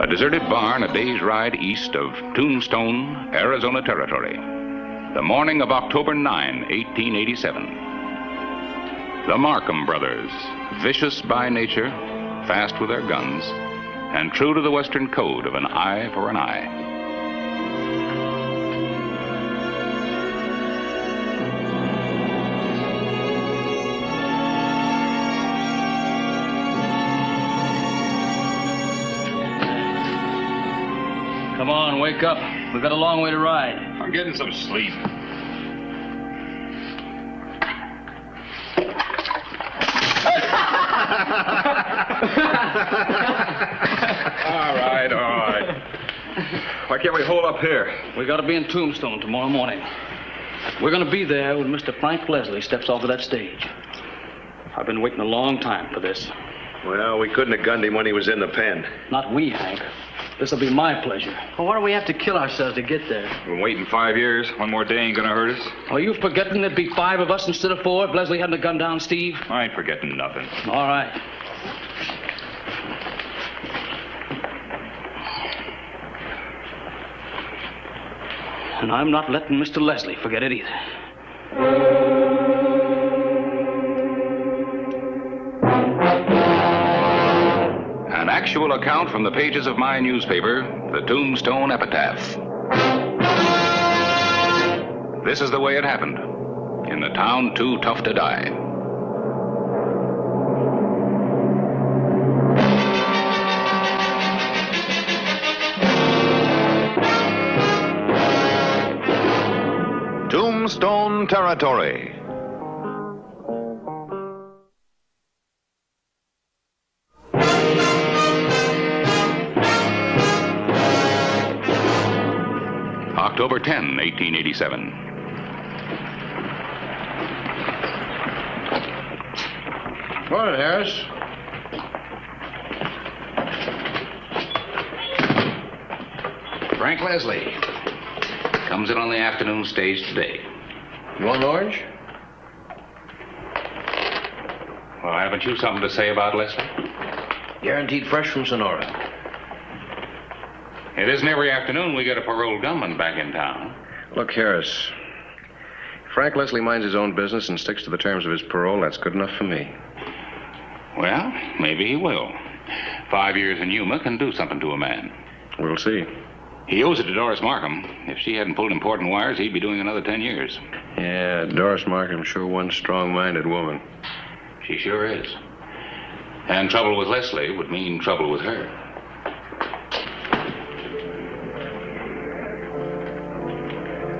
A deserted barn a day's ride east of Tombstone, Arizona Territory. The morning of October 9, 1887. The Markham brothers, vicious by nature, fast with their guns, and true to the Western code of an eye for an eye. Come on, wake up. We've got a long way to ride. I'm getting some sleep. All right. Why can't we hold up here? We got to be in Tombstone tomorrow morning. We're going to be there when Mr. Frank Leslie steps off of that stage. I've been waiting a long time for this. Well, we couldn't have gunned him when he was in the pen. Not we, Hank. This'll be my pleasure. Well, why do we have to kill ourselves to get there? We've been waiting 5 years. One more day ain't gonna hurt us. Are you forgetting there'd be 5 of us instead of 4 if Leslie hadn't gunned down Steve? I ain't forgetting nothing. All right. And I'm not letting Mr. Leslie forget it either. An actual account from the pages of my newspaper, the Tombstone Epitaph. This is the way it happened. In the town too tough to die. Tombstone Territory. October 10, 1887. Morning, Harris. Frank Leslie. Comes in on the afternoon stage today. You want an orange? Well, haven't you something to say about Leslie? Guaranteed fresh from Sonora. It isn't every afternoon we get a paroled gunman back in town. Look, Harris. Frank Leslie minds his own business and sticks to the terms of his parole. That's good enough for me. Well, maybe he will. 5 years in Yuma can do something to a man. We'll see. He owes it to Doris Markham. If she hadn't pulled important wires, he'd be doing another 10 years. Yeah, Doris Markham's sure one strong-minded woman. She sure is. And trouble with Leslie would mean trouble with her.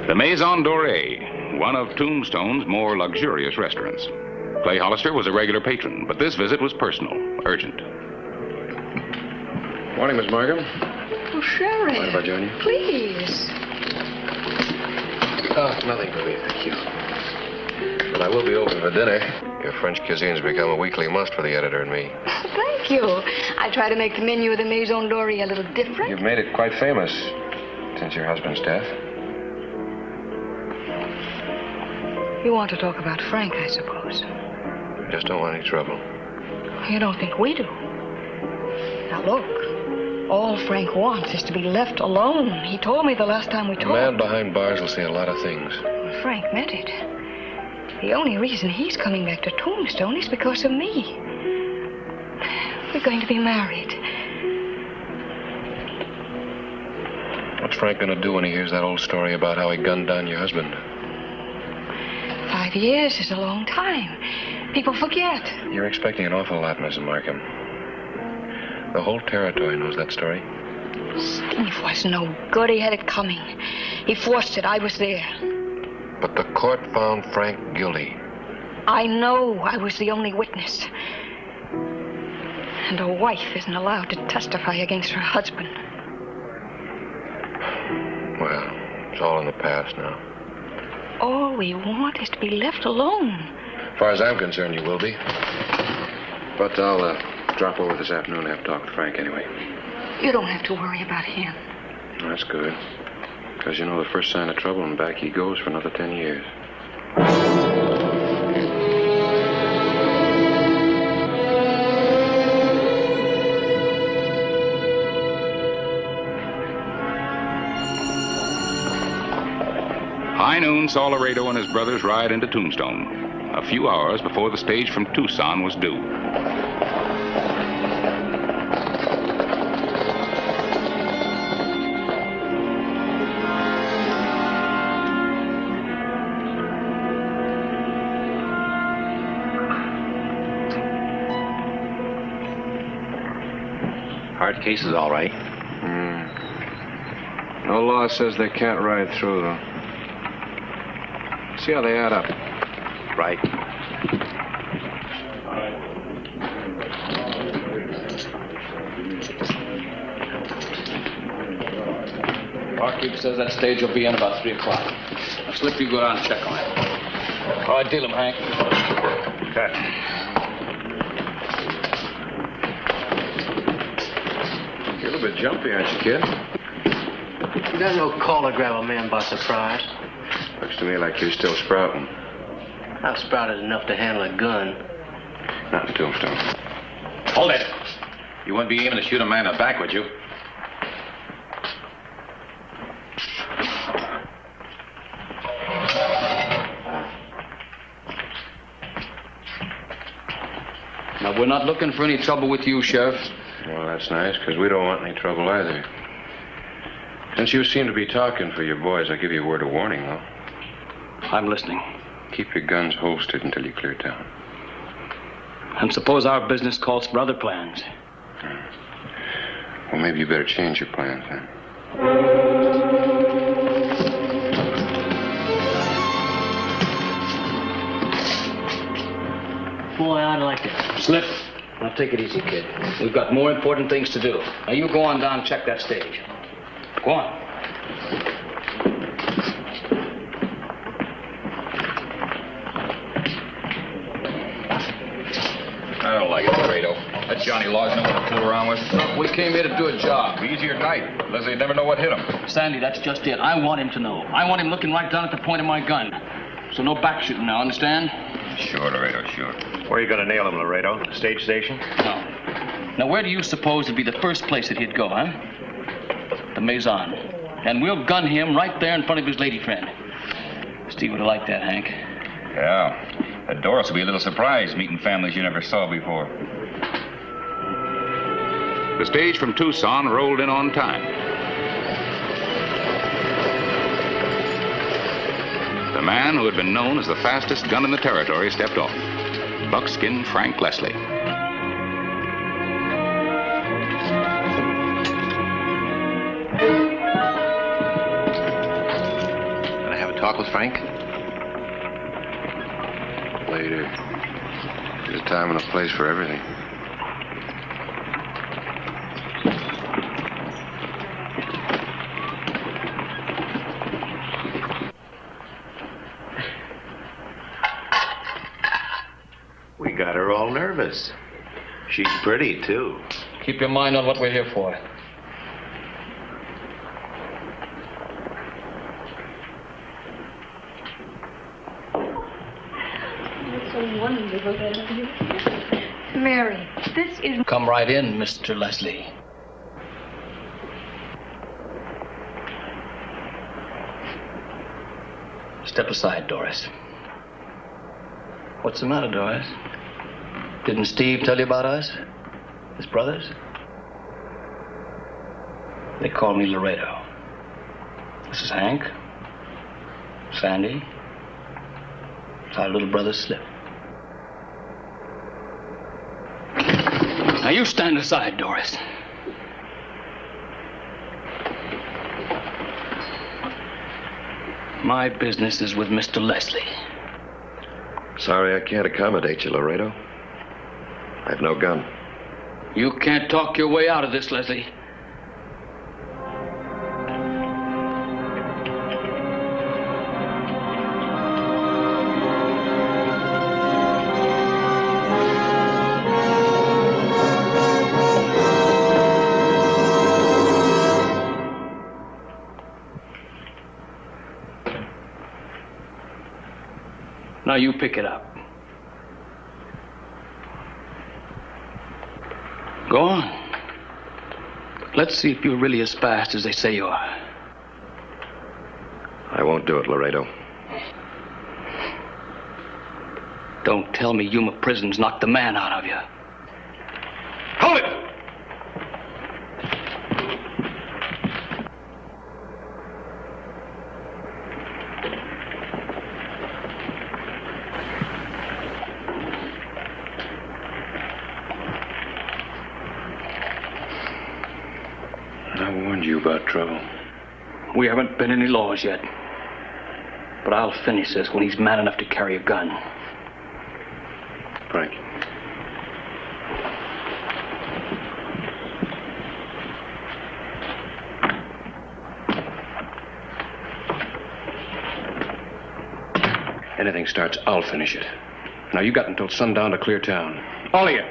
The Maison Dorée, one of Tombstone's more luxurious restaurants. Clay Hollister was a regular patron, but this visit was personal, urgent. Morning, Miss Markham. Oh, Sheriff. Mind if I join you? Please. Oh, nothing for me, thank you. But I will be open for dinner. Your French cuisine's become a weekly must for the editor and me. Thank you. I try to make the menu of the Maison Dorée a little different. You've made it quite famous since your husband's death. You want to talk about Frank, I suppose. Just don't want any trouble. You don't think we do? Now, look. All Frank wants is to be left alone. He told me the last time we talked. A man behind bars will say a lot of things. Well, Frank meant it. The only reason he's coming back to Tombstone is because of me. We're going to be married. What's Frank going to do when he hears that old story about how he gunned down your husband? 5 years is a long time. People forget. You're expecting an awful lot, Mrs. Markham. The whole territory knows that story. Steve was no good. He had it coming. He forced it. I was there. But the court found Frank guilty. I know I was the only witness. And a wife isn't allowed to testify against her husband. Well, it's all in the past now. All we want is to be left alone. As far as I'm concerned, you will be. But I'll drop over this afternoon and have a talk with Frank anyway. You don't have to worry about him. That's good. Because you know the first sign of trouble and back he goes for another 10 years. High noon saw Laredo and his brothers ride into Tombstone, a few hours before the stage from Tucson was due. Hard case is all right. No law says they can't ride through, though. See how they add up. Right. Barkeep says that stage will be in about 3 o'clock. Now, Slip, you go down and check on it. All right, deal him, Hank. Okay. You're a little bit jumpy, aren't you, kid? You got no call to grab a man by surprise. Looks to me like you're still sprouting. I've sprouted enough to handle a gun. Not in Tombstone. Hold it. You wouldn't be aiming to shoot a man in the back, would you? Now, we're not looking for any trouble with you, Sheriff. Well, that's nice, because we don't want any trouble either. Since you seem to be talking for your boys, I'll give you a word of warning, though. I'm listening. Keep your guns holstered until you clear town. And suppose our business calls for other plans. Well, maybe you better change your plans, then. Boy, I'd like to. Slip. Now, take it easy, kid. We've got more important things to do. Now, you go on down and check that stage. Go on. I don't like it, Laredo. That Johnny Law's no one to fool around with. We came here to do a job. Be easier at night. Leslie'd never know what hit him. Sandy, that's just it. I want him to know. I want him looking right down at the point of my gun. So no back shooting now, understand? Sure, Laredo, sure. Where are you going to nail him, Laredo? Stage station? No. Now, where do you suppose would be the first place that he'd go, huh? The Maison. And we'll gun him right there in front of his lady friend. Steve would have liked that, Hank. Yeah. Doris will be a little surprised meeting families you never saw before. The stage from Tucson rolled in on time. The man who had been known as the fastest gun in the territory stepped off. Buckskin Frank Leslie. Can I have a talk with Frank? Later. There's a time and a place for everything. We got her all nervous. She's pretty, too. Keep your mind on what we're here for. Mary, this is... Come right in, Mr. Leslie. Step aside, Doris. What's the matter, Doris? Didn't Steve tell you about us? His brothers? They call me Laredo. This is Hank. Sandy. It's our little brother, Slip. Now, you stand aside, Doris. My business is with Mr. Leslie. Sorry I can't accommodate you, Laredo. I've no gun. You can't talk your way out of this, Leslie. Now you pick it up. Go on. Let's see if you're really as fast as they say you are. I won't do it, Laredo. Don't tell me Yuma Prison's knocked the man out of you. Hold it! I warned you about trouble. We haven't been any laws yet. But I'll finish this when he's man enough to carry a gun. Frank. Anything starts, I'll finish it. Now, you got until sundown to clear town. All of you.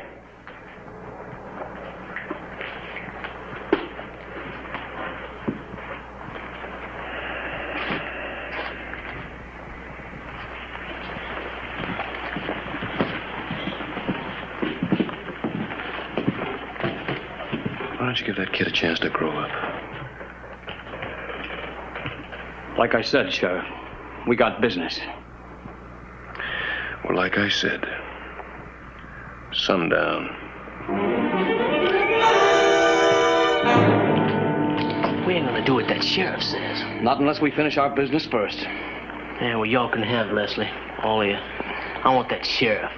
Why don't you give that kid a chance to grow up? Like I said, Sheriff, we got business. Well, like I said, sundown. We ain't gonna do what that sheriff says. Not unless we finish our business first. Yeah, well, y'all can have it, Leslie. All of you. I want that sheriff.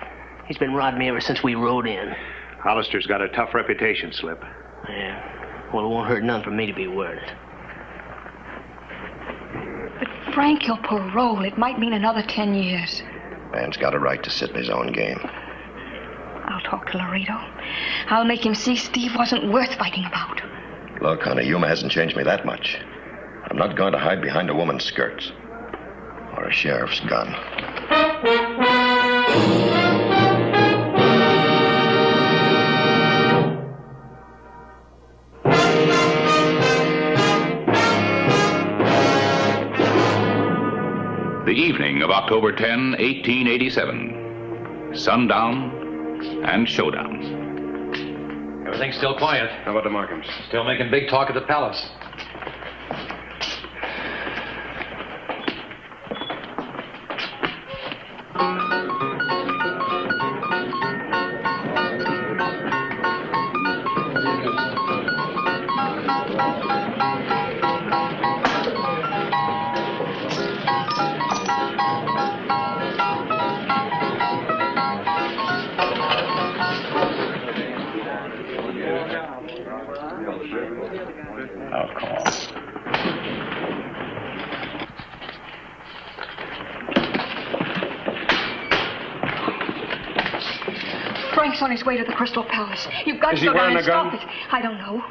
He's been rodding me ever since we rode in. Hollister's got a tough reputation, Slip. Yeah. Well, it won't hurt none for me to be worried. But Frank, he'll parole. It might mean another 10 years. Man's got a right to sit in his own game. I'll talk to Laredo. I'll make him see Steve wasn't worth fighting about. Look, honey, Yuma hasn't changed me that much. I'm not going to hide behind a woman's skirts. Or a sheriff's gun. The evening of October 10, 1887. Sundown and showdown. Everything's still quiet. How about the Markhams? Still making big talk at the palace. I'll call. Frank's on his way to the Crystal Palace. You've got Is to he go down wearing and a gun? stop it. I don't know.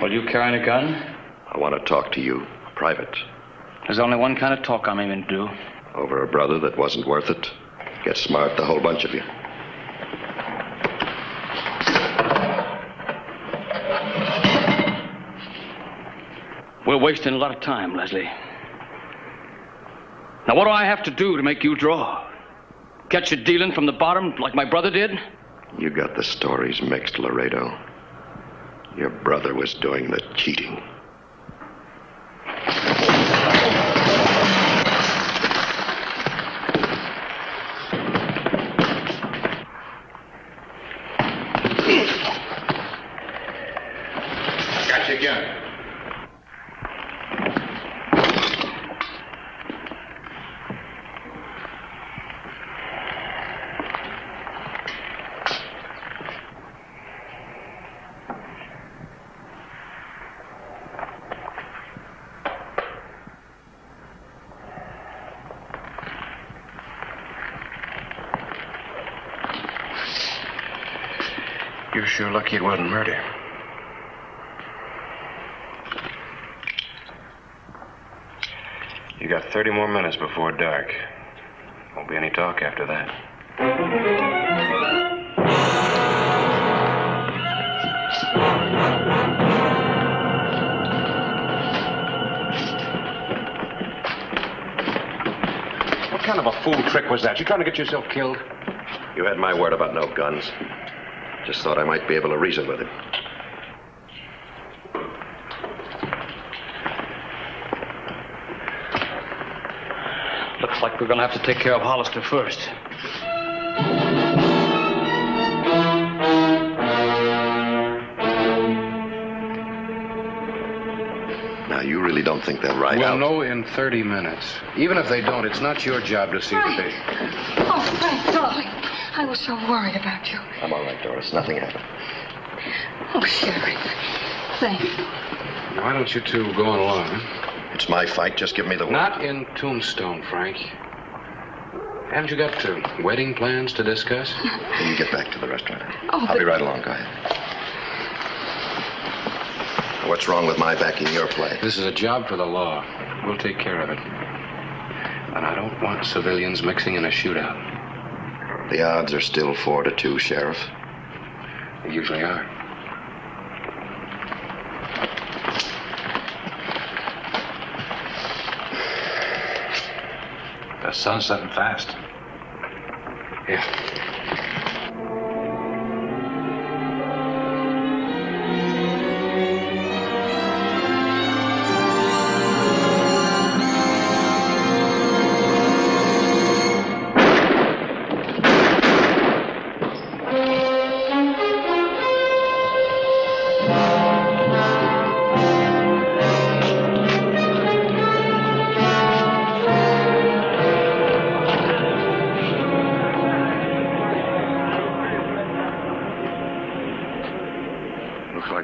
Well, you carrying a gun? I want to talk to you, private. There's only one kind of talk I'm aiming to do. Over a brother that wasn't worth it. Get smart, the whole bunch of you. We're wasting a lot of time, Leslie. Now, what do I have to do to make you draw? Catch you dealing from the bottom like my brother did? You got the stories mixed, Laredo. Your brother was doing the cheating. Got you again. You're sure lucky it wasn't murder. You got 30 more minutes before dark. Won't be any talk after that. What kind of a fool trick was that? You trying to get yourself killed? You had my word about no guns. Just thought I might be able to reason with him. Looks like we're gonna have to take care of Hollister first. Now, you really don't think they'll ride out? We'll know in 30 minutes. Even if they don't, it's not your job to see that they... Oh, Frank, darling. I was so worried about you. I'm all right, Doris. Nothing happened. Oh, Sheriff. Thank you. Why don't you two go on along, huh? It's my fight. Just give me the word. Not in Tombstone, Frank. Haven't you got wedding plans to discuss? You get back to the restaurant. Oh, I'll be right along. Go ahead. What's wrong with my backing your play? This is a job for the law. We'll take care of it. And I don't want civilians mixing in a shootout. The odds are still 4-2, Sheriff. They usually are. The sun's setting fast. Yeah.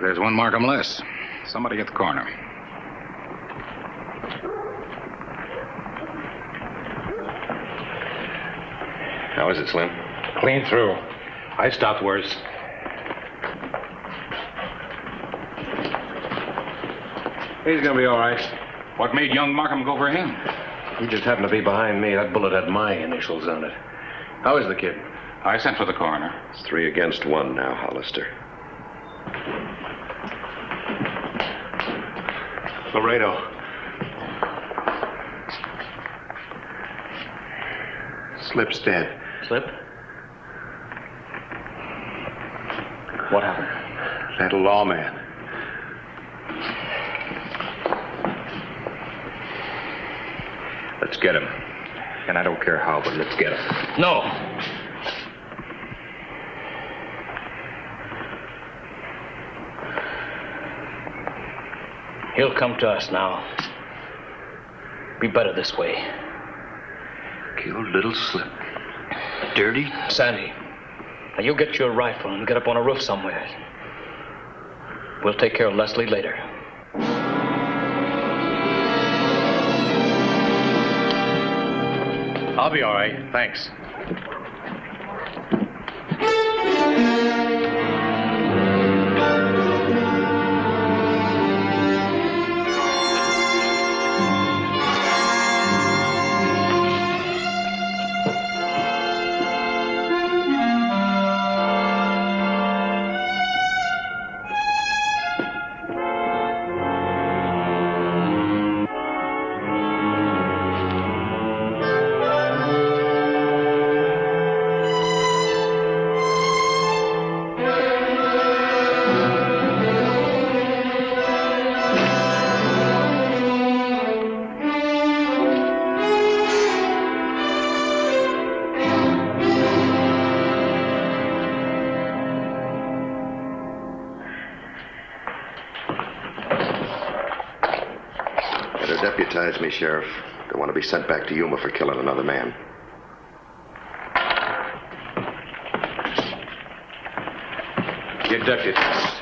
There's one Markham less. Somebody at the corner. How is it, Slim? Clean through. I stopped worse. He's gonna be all right. What made young Markham go for him? He just happened to be behind me. That bullet had my initials on it. How is the kid? I sent for the coroner. It's 3 against 1 now, Hollister. Laredo. Slip's dead. Slip? What happened? That lawman. Let's get him. And I don't care how, but let's get him. No. He'll come to us now. Be better this way. Killed little Slip. Dirty? Sandy, now you get your rifle and get up on a roof somewhere. We'll take care of Leslie later. I'll be all right. Thanks. Deputize me, Sheriff. Don't want to be sent back to Yuma for killing another man. Get deputized.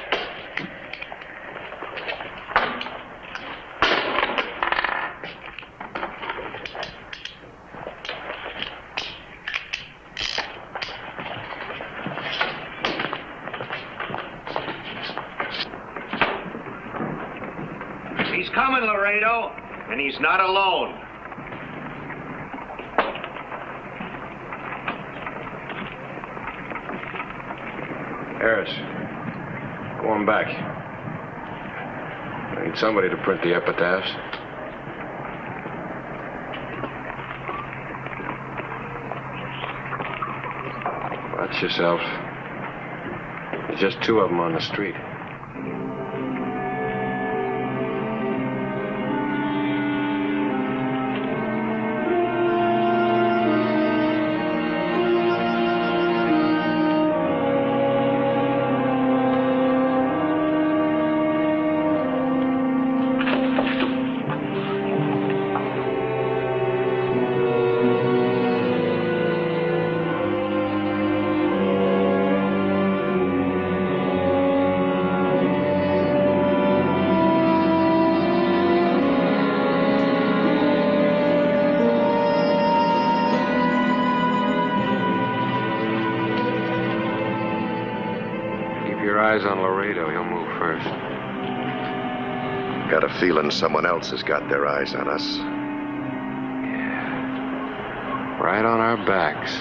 He's coming, Laredo, and he's not alone. Harris, go on back. I need somebody to print the epitaphs. Watch yourself. There's just 2 of them on the street. eyes on Laredo. He'll move first. Got a feeling someone else has got their eyes on us. Yeah. Right on our backs.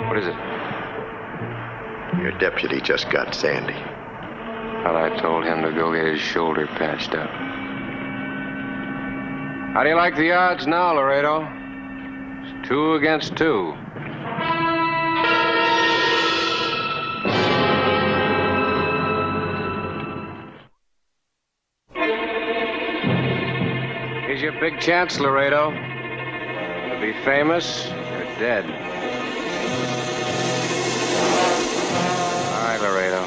What is it? Your deputy just got Sandy. Thought I told him to go get his shoulder patched up. How do you like the odds now, Laredo? It's 2 against 2. Here's your big chance, Laredo. To be famous or dead. All right, Laredo.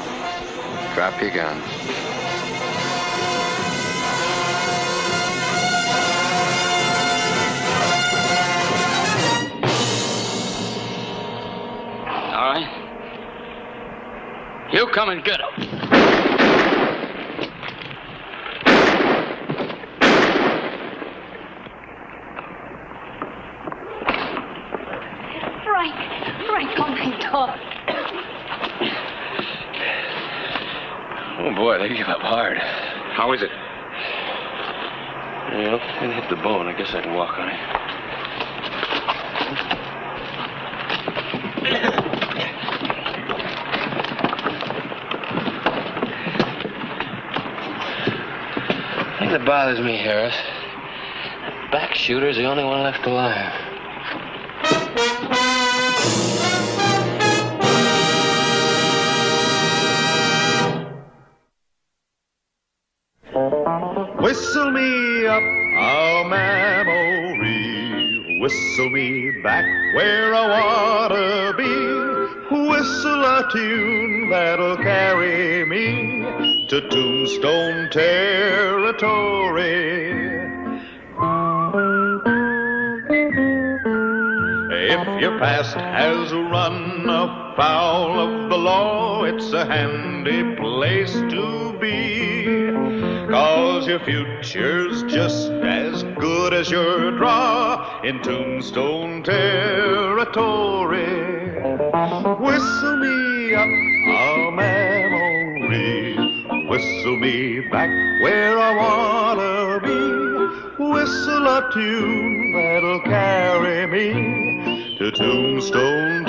Drop your guns. All right. You come and get him. Frank, oh my God. Oh, boy, they give up hard. How is it? Well, didn't hit the bone. I guess I can walk on it. The thing that bothers me, Harris, that back shooter's the only one left alive. Whistle me up a memory, whistle me back where I wanna be, whistle a tune that'll carry me to Tombstone territory. If your past has run afoul of the law, it's a handy place to be. 'Cause your future's just as good as your draw in Tombstone territory. Whistle me up a memory, whistle me back where I wanna be, whistle a tune that'll carry me to Tombstone